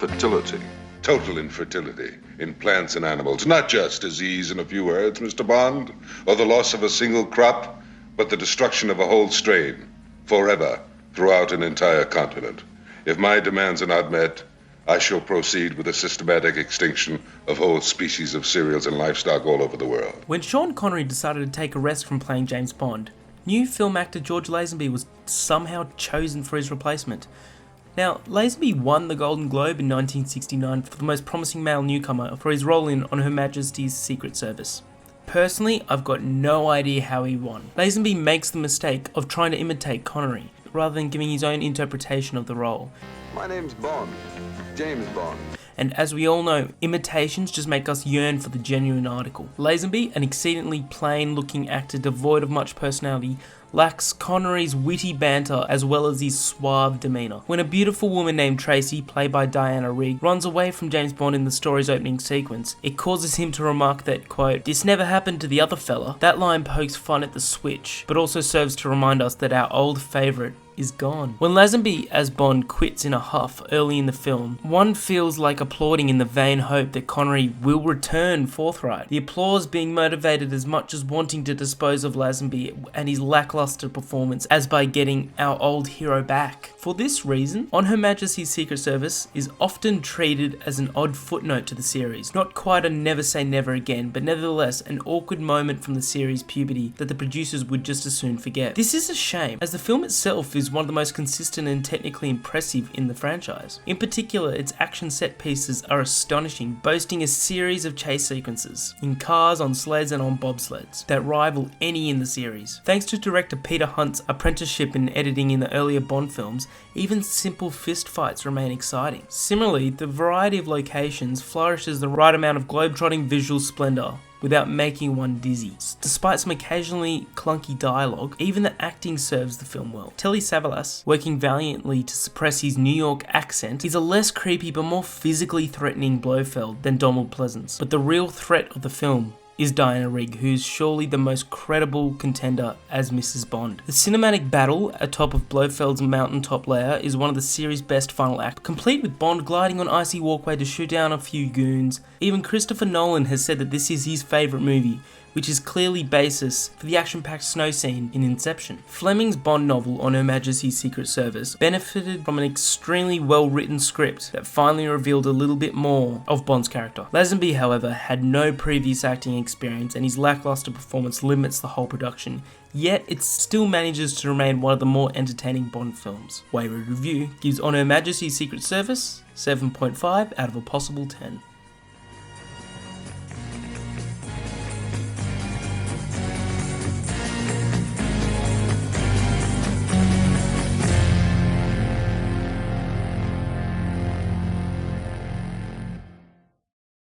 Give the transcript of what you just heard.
fertility. Total infertility in plants and animals. Not just disease in a few words, Mr. Bond, or the loss of a single crop, but the destruction of a whole strain, forever, throughout an entire continent. If my demands are not met, I shall proceed with the systematic extinction of whole species of cereals and livestock all over the world. When Sean Connery decided to take a rest from playing James Bond, new film actor George Lazenby was somehow chosen for his replacement. Now, Lazenby won the Golden Globe in 1969 for the most promising male newcomer for his role in On Her Majesty's Secret Service. Personally, I've got no idea how he won. Lazenby makes the mistake of trying to imitate Connery, rather than giving his own interpretation of the role. My name's Bond. James Bond. And as we all know, imitations just make us yearn for the genuine article. Lazenby, an exceedingly plain-looking actor devoid of much personality, lacks Connery's witty banter as well as his suave demeanour. When a beautiful woman named Tracy, played by Diana Rigg, runs away from James Bond in the story's opening sequence, it causes him to remark that, quote, "This never happened to the other fella." That line pokes fun at the switch, but also serves to remind us that our old favourite is gone. When Lazenby as Bond quits in a huff early in the film, one feels like applauding in the vain hope that Connery will return forthright. The applause being motivated as much as wanting to dispose of Lazenby and his lackluster performance as by getting our old hero back. For this reason, On Her Majesty's Secret Service is often treated as an odd footnote to the series. Not quite a never say never again, but nevertheless an awkward moment from the series' puberty that the producers would just as soon forget. This is a shame, as the film itself is one of the most consistent and technically impressive in the franchise. In particular, its action set pieces are astonishing, boasting a series of chase sequences in cars, on sleds and on bobsleds that rival any in the series. Thanks to director Peter Hunt's apprenticeship in editing in the earlier Bond films, even simple fist fights remain exciting. Similarly, the variety of locations flourishes the right amount of globe-trotting visual splendour without making one dizzy. Despite some occasionally clunky dialogue, even the acting serves the film well. Telly Savalas, working valiantly to suppress his New York accent, is a less creepy but more physically threatening Blofeld than Donald Pleasance. But the real threat of the film is Diana Rigg, who's surely the most credible contender as Mrs. Bond. The cinematic battle atop of Blofeld's mountaintop lair is one of the series' best final acts, complete with Bond gliding on icy walkway to shoot down a few goons. Even Christopher Nolan has said that this is his favourite movie, which is clearly basis for the action-packed snow scene in Inception. Fleming's Bond novel On Her Majesty's Secret Service benefited from an extremely well-written script that finally revealed a little bit more of Bond's character. Lazenby, however, had no previous acting experience and his lackluster performance limits the whole production, yet it still manages to remain one of the more entertaining Bond films. Wayward Review gives On Her Majesty's Secret Service 7.5 out of a possible 10.